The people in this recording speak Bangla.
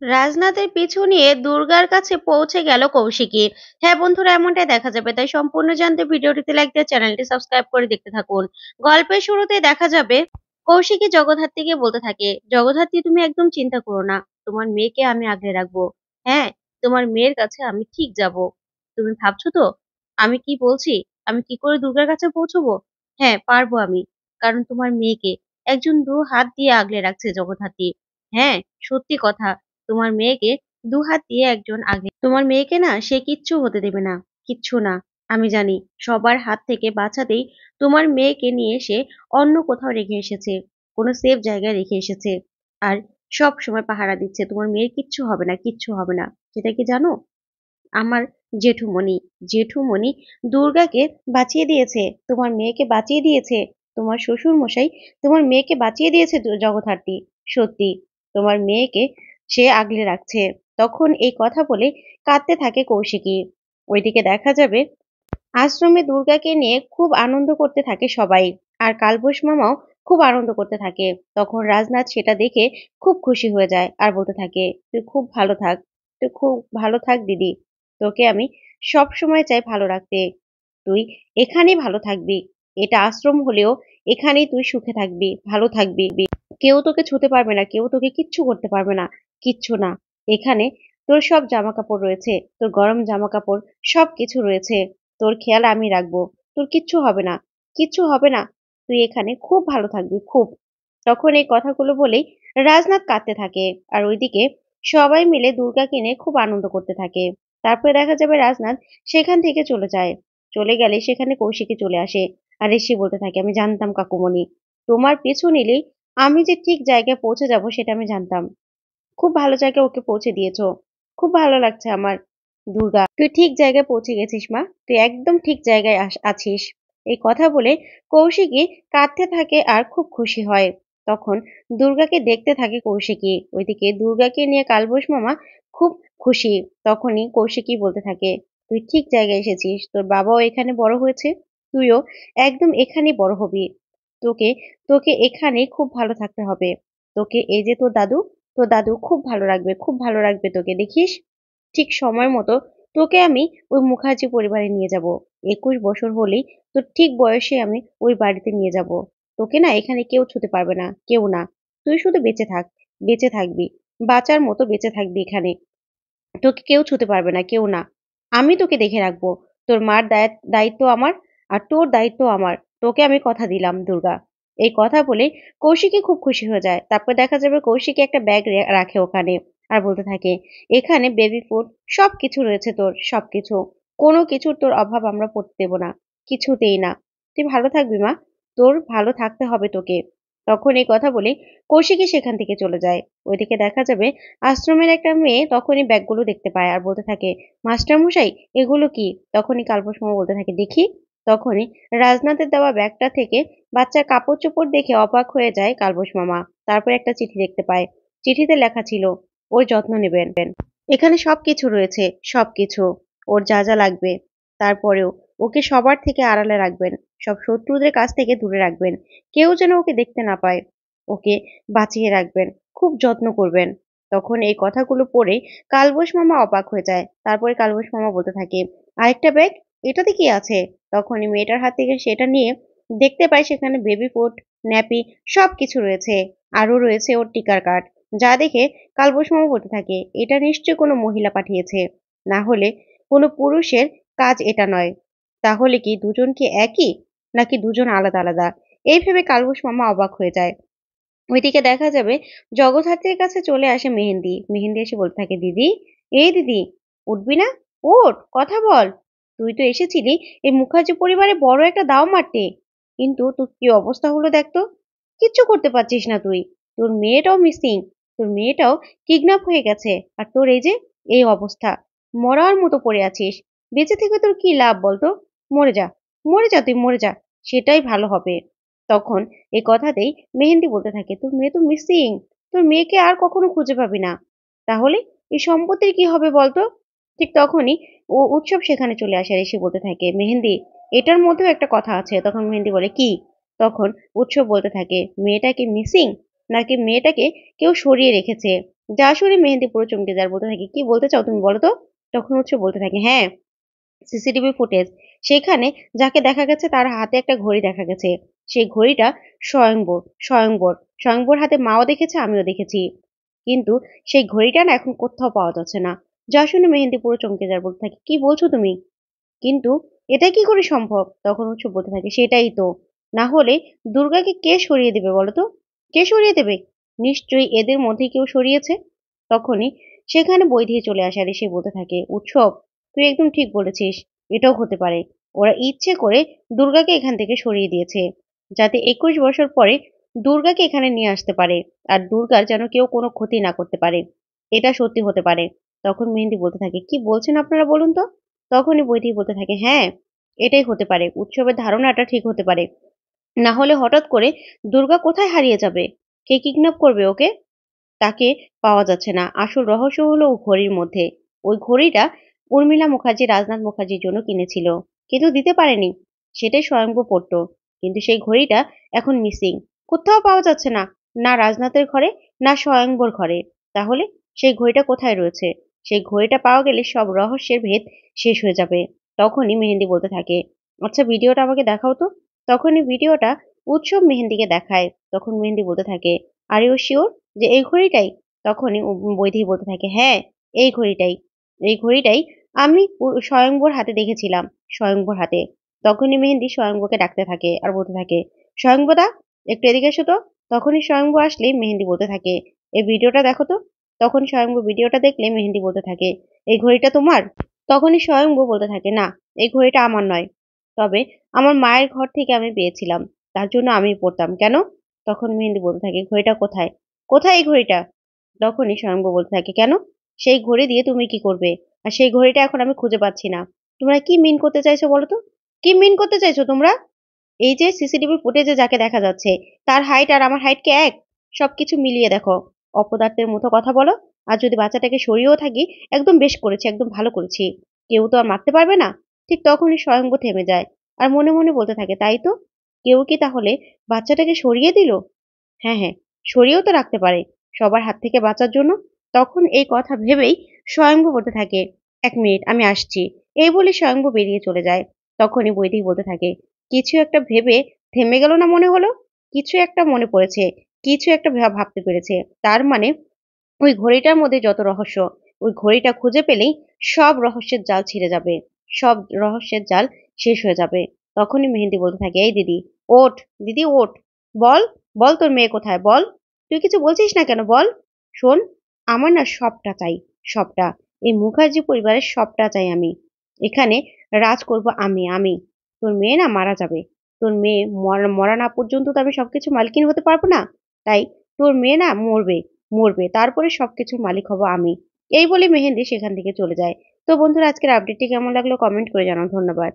রাজনাথের পিছু নিয়ে দুর্গার কাছে পৌঁছে গেল কৌশিকী। হ্যাঁ বন্ধুরা, এমনটাই দেখা যাবে। তাই সম্পূর্ণ জানতে ভিডিওটিতে লাইক দিয়ে চ্যানেলটি সাবস্ক্রাইব করে দেখতে থাকুন। গল্পের শুরুতেই দেখা যাবে কৌশিকী জগদ্ধাত্রীকে বলতে থাকে, জগদ্ধাত্রী তুমি একদম চিন্তা করো না, তোমার মেয়েকে আমি আগলে রাখবো। হ্যাঁ, তোমার মেয়ের কাছে আমি ঠিক যাব। তুমি ভাবছো তো আমি কি বলছি? আমি কি করে দুর্গার কাছে পৌঁছবো? হ্যাঁ, পারবো আমি। কারণ তোমার মেয়েকে একজন দু হাত দিয়ে আগলে রাখছে জগদ্ধাত্রী। হ্যাঁ, সত্যি কথা। তোমার মেয়েকে দুহাত দিয়ে একজন আগে তোমার মেয়েকে না সে কিচ্ছু হতে দেবে না। কিচ্ছু না। আমি জানি সবার হাত থেকে বাঁচাতেই তোমার মেয়েকে নিয়ে সে অন্য কোথাও রেখে এসেছে, কোনো সেফ জায়গায় রেখে এসেছে। আর সব সময় পাহারা দিচ্ছে, তোমার মেয়ের কিচ্ছু হবে না, কিচ্ছু হবে না। সেটা কি জানো? আমার জেঠুমণি, জেঠুমণি দুর্গাকে বাঁচিয়ে দিয়েছে, তোমার মেয়েকে বাঁচিয়ে দিয়েছে। তোমার শ্বশুর মশাই তোমার মেয়েকে বাঁচিয়ে দিয়েছে জগদ্ধাত্রী। সত্যি, তোমার মেয়েকে সে আগলে রাখছে। তখন এই কথা বলে কাঁদতে থাকে কৌশিকী। ওইদিকে দেখা যাবে আশ্রমে দুর্গাকে নিয়ে খুব আনন্দ করতে থাকে সবাই। আর কালবোস মামাও খুব আনন্দ করতে থাকে। তখন রাজনাথ সেটা দেখে খুব খুশি হয়ে যায় আর বলতে থাকে, তুই খুব ভালো থাক, তুই খুব ভালো থাক দিদি। তোকে আমি সব সময় চাই ভালো রাখতে। তুই এখানেই ভালো থাকবি। এটা আশ্রম হলেও এখানেই তুই সুখে থাকবি, ভালো থাকবি। কেউ তোকে ছুতে পারবে না, কেউ তোকে কিচ্ছু করতে পারবে না। কিচ্ছু না। এখানে তোর সব জামা কাপড় রয়েছে, তোর গরম জামা কাপড় সব কিছু রয়েছে। তোর খেয়াল আমি রাখবো। তোর কিচ্ছু হবে না, কিচ্ছু হবে না। তুই এখানে খুব ভালো থাকবি, খুব। তখন এই কথাগুলো বলেই রাজনাথ কাঁদতে থাকে। আর ওইদিকে সবাই মিলে দুর্গাকে নিয়ে খুব আনন্দ করতে থাকে। তারপরে দেখা যাবে রাজনাথ সেখান থেকে চলে যায়। চলে গেলে সেখানে কৌশিকী চলে আসে। আর এসে বলতে থাকে, আমি জানতাম কাকুমণি, তোমার পিছু নিলেই আমি যে ঠিক জায়গায় পৌঁছে যাব সেটা আমি জানতাম। খুব ভালো জায়গায় ওকে পৌঁছে দিয়েছো। খুব ভালো লাগছে আমার। দুর্গা, তুই ঠিক জায়গায় পৌঁছে গেছিস মা, তুই একদম ঠিক জায়গায় আছিস। এই কথা বলে কৌশিকী কাঁদতে থাকে আর খুব খুশি হয়। তখন দুর্গাকে দেখতে থাকে কৌশিকী। ওইদিকে দুর্গাকে নিয়ে কালবোস মামা খুব খুশি। তখনই কৌশিকী বলতে থাকে, তুই ঠিক জায়গায় এসেছিস, তোর বাবাও এখানে বড় হয়েছে, তুইও একদম এখানেই বড় হবি। তোকে তোকে এখানেই খুব ভালো থাকতে হবে। তোকে এই যে তোর দাদু খুব ভালো রাখবে, খুব ভালো রাখবে তোকে, দেখিস। ঠিক সময় মতো তোকে আমি ওই মুখার্জি পরিবারে নিয়ে যাব। 21 বছর হলেই তোর ঠিক বয়সে আমি ওই বাড়িতে নিয়ে যাব। তোকে না এখানে কেউ ছুতে পারবে না, কেউ না। তুই শুধু বেঁচে থাক, বেঁচে থাকবি, বাঁচার মতো বেঁচে থাকবি এখানে। তোকে কেউ ছুতে পারবে না, কেউ না। আমি তোকে দেখে রাখবো। তোর মার দায়িত্ব আমার, আর তোর দায়িত্ব আমার। তোকে আমি কথা দিলাম দুর্গা। এই কথা বলে কৌশিকী খুব খুশি হয়ে যায়। তারপর দেখা যাবে কৌশিকী একটা ব্যাগ রাখে ওখানে। আর বলতে থাকে, এখানে বেবি ফুড সবকিছু রয়েছে, তোর সবকিছু। কোনো কিছুর তোর অভাব আমরা পড়তে দেবো না, কিছুতেই না। তুই ভালো থাকবি মা, তোর ভালো থাকতে হবে তোকে। তখন এই কথা বলে কৌশিকী সেখান থেকে চলে যায়। ওইদিকে দেখা যাবে আশ্রমের একটা মেয়ে তখনই ব্যাগগুলো দেখতে পায় আর বলতে থাকে, মাস্টার মশাই, এগুলো কি? তখনই কালবোস মামা বলতে থাকে, দেখি। তখনই রাজনাথের দেওয়া ব্যাগটা থেকে বাচ্চার কাপড় চোপড় দেখে অবাক হয়ে যায় কালবোস মামা। তারপর একটা চিঠি দেখতে পায়। চিঠিতে লেখা ছিল, ওর যত্ন নেবেন। এখানে সবকিছু রয়েছে, সবকিছু। ওর যা যা লাগবে। তারপরেও ওকে সবার থেকে আড়ালে রাখবেন। সব শত্রুদের কাছ থেকে দূরে রাখবেন। কেউ যেন ওকে দেখতে না পায়। ওকে বাঁচিয়ে রাখবেন। খুব যত্ন করবেন। তখন এই কথাগুলো পড়ে কালবোস মামা অবাক হয়ে যায়। তারপরে কালবোস মামা বলতে থাকে, আরেকটা ব্যাগ, এটাতে কি আছে? তখনই মেয়েটার হাত থেকে সেটা নিয়ে দেখতে পায় সেখানে বেবি ফুড, ন্যাপি সবকিছু রয়েছে। আরো রয়েছে ওর টিকার কার্ড। যা দেখে কালবোস মামা বলতে থাকে, এটা নিশ্চয়ই কোনো মহিলা পাঠিয়েছে, না হলে কোনো পুরুষের কাজ এটা নয়। তাহলে কি দুজন কি একই, নাকি দুজন আলাদা আলাদা? এই ভেবে কালবোস মামা অবাক হয়ে যায়। ওইদিকে দেখা যাবে জগদ্ধাত্রীর কাছে চলে আসে মেহেন্দি। মেহেন্দি এসে বলতে থাকে, দিদি, এই দিদি, উঠবি না? ওঠ, কথা বল। তুই তো এসেছিলি এই মুখার্জি পরিবারে বড় একটা দাও মারতে, কিন্তু তোর কি অবস্থা হলো দেখ তো। কিচ্ছু করতে পারছিস না তুই। তোর মেয়েটাও মিসিং, তোর মেয়েটাও কিডন্যাপ হয়ে গেছে। আর তোর এই যে এই অবস্থা, মরার মতো পড়ে আছিস। বেঁচে থেকে তোর কি লাভ বলতো? মরে যা, মরে যা, তুই মরে যা, সেটাই ভালো হবে। তখন এই কথাতেই মেহেন্দি বলতে থাকে, তোর মেয়ে তো মিসিং, তোর মেয়েকে আর কখনো খুঁজে পাবি না। তাহলে এই সম্পত্তির কি হবে বলতো? ঠিক তখনই উৎসব সেখানে চলে আসে আর এসে বলতে থাকে, মেহেন্দি, এটার মধ্যেও একটা কথা আছে। তখন মেহেন্দি বলে, কি? তখন উৎসব বলতে থাকে, মেয়েটাকে মিসিং, নাকি মেয়েটাকে কেউ সরিয়ে রেখেছে? যা শুনে মেহেন্দি পুরো চমকে যায়, আর বলতে থাকে, কি বলতে চাও তুমি বলো তো? তখন উৎস বলতে থাকে, হ্যাঁ, সিসিটিভি ফুটেজ, সেখানে যাকে দেখা গেছে তার হাতে একটা ঘড়ি দেখা গেছে। সেই ঘড়িটা স্বয়ংবর স্বয়ংবর হাতে মাও দেখেছে, আমিও দেখেছি। কিন্তু সেই ঘড়িটা না এখন কোথাও পাওয়া যাচ্ছে না। যা শুনে মেহেন্দি পুরো চমকে যায়, বলতে থাকে, কি বলছো তুমি? কিন্তু এটা কি করে সম্ভব? তখন উৎস বলতে থাকে, সেটাই তো। না হলে দুর্গাকে কে সরিয়ে দেবে বলো তো? কে সরিয়ে দেবে? নিশ্চয়ই এদের মধ্যে কেউ সরিয়েছে। তখনই সেখানে বৈদেহী চলে আসে, আর এসে বলতে থাকে, উৎসব, তুই একদম ঠিক বলেছিস। এটাও হতে পারে। ওরা ইচ্ছে করে দুর্গাকে এখান থেকে সরিয়ে দিয়েছে, যাতে 21 বছর পরে দুর্গাকে এখানে নিয়ে আসতে পারে, আর দুর্গার যেন কেউ কোনো ক্ষতি না করতে পারে। এটা সত্যি হতে পারে। তখন মেহেন্দি বলতে থাকে, কি বলছেন আপনারা বলুন তো? তখনই বৈদেহী বলতে থাকে, হ্যাঁ, এটাই হতে পারে। উৎসবের ধারণাটা ঠিক হতে পারে। না হলে হঠাৎ করে দুর্গা কোথায় হারিয়ে যাবে? কে কিডন্যাপ করবে ওকে? তাকে পাওয়া যাচ্ছে না। আসল রহস্য হলো ও ঘড়ির মধ্যে। ওই ঘড়িটা উর্মিলা মুখার্জি রাজনাথ মুখার্জির জন্য কিনেছিল, কিন্তু দিতে পারেনি। সেটাই স্বয়ংভু পড়তো। কিন্তু সেই ঘড়িটা এখন মিসিং। কোথাও পাওয়া যাচ্ছে না। না রাজনাথের ঘরে, না স্বয়ংভুর ঘরে। তাহলে সেই ঘড়িটা কোথায় রয়েছে? সেই ঘড়িটা পাওয়া গেলে সব রহস্যের ভেদ শেষ হয়ে যাবে। তখনই মেহেন্দি বলতে থাকে, আচ্ছা ভিডিওটা আমাকে দেখাও তো। তখনই ভিডিওটা উৎসব মেহেন্দিকে দেখায়। তখন মেহেন্দি বলতে থাকে, আর ইউ শিওর যে এই ঘড়িটাই? তখনই বৈদেহী বলতে থাকে, হ্যাঁ, এই ঘড়িটাই। এই ঘড়িটাই আমি স্বয়ংবর হাতে দেখেছিলাম, স্বয়ংবর হাতে। তখনই মেহেন্দি স্বয়ংবরকে ডাকতে থাকে আর বলতে থাকে, স্বয়ংবদা, একটু এদিকে এসো তো। তখনই স্বয়ংবর আসলেই মেহেন্দি বলতে থাকে, এই ভিডিওটা দেখো তো। তখন স্বয়ংবর ভিডিওটা দেখলে মেহেন্দি বলতে থাকে, এই ঘড়িটা তোমার? তখনই স্বয়ংবর বলতে থাকে, না, এই ঘড়িটা আমার নয়। তবে আমার মায়ের ঘর থেকে আমি পেয়েছিলাম, তার জন্য আমি পড়তাম। কেন? তখন মেহেন্দি বলতে থাকে, ঘড়িটা কোথায়? কোথায় এই ঘড়িটা? তখনই স্বয়ংভু বলতে থাকে, কেন? সেই ঘড়ি দিয়ে তুমি কি করবে? আর সেই ঘড়িটা এখন আমি খুঁজে পাচ্ছি না। তোমরা কি মিন করতে চাইছো বলো তো? কি মিন করতে চাইছো তোমরা? এই যে সিসিটিভি ফুটেজে যাকে দেখা যাচ্ছে, তার হাইট আর আমার হাইট কি এক? সবকিছু মিলিয়ে দেখো। অপদার্থের মতো কথা বলো। আর যদি বাচ্চাটাকে সরিয়েও থাকি, একদম বেশ করেছি, একদম ভালো করেছি। কেউ তো আর মারতে পারবে না। ঠিক তখনই স্বয়ংভু থেমে যায়। আর মনে মনে বলতে থাকে, তাই তো? কেউ কি তাহলে বাচ্চাটাকে সরিয়ে দিল? হ্যাঁ, হ্যাঁ, সরিয়েও তো রাখতে পারে, সবার হাত থেকে বাঁচার জন্য। তখন এই কথা ভেবেই স্বয়ংভু বলতে থাকে, ১ মিনিট আমি আসছি। এই বলে স্বয়ংভু বেরিয়ে চলে যায়। তখনই বৈদেহী বলতে থাকে, কিছু একটা ভেবে থেমে গেল না মনে হলো? কিছু একটা মনে পড়েছে, কিছু একটা ভাবতে পেরেছে। তার মানে ওই ঘড়িটার মধ্যে যত রহস্য, ওই ঘড়িটা খুঁজে পেলেই সব রহস্যের জাল ছিঁড়ে যাবে। সব রহস্যের জাল শেষ হয়ে যাবে। তখনই মেহেন্দি বলতে থাকে, এই দিদি, ওঠ, দিদি ওঠ। বল, বল তোর মেয়ে কোথায়? বল। তুই কিছু বলছিস না কেন? বল। শোন, আমার না সবটা চাই, সবটা। এই মুখার্জি পরিবারের সবটা চাই আমি। এখানে রাজ করব আমি। তোর মেয়ে না মারা যাবে। তোর মেয়ে মরা না পর্যন্ত তো আমি সবকিছু মালকিন হতে পারবো না। তাই তোর মেয়ে না মরবে, মরবে। তারপরে সবকিছুর মালিক হব আমি। এই বলে মেহেন্দি সেখান থেকে চলে যায়। তো বন্ধুরা, আজকের আপডেটটি কেমন লাগলো কমেন্ট করে জানাও। ধন্যবাদ।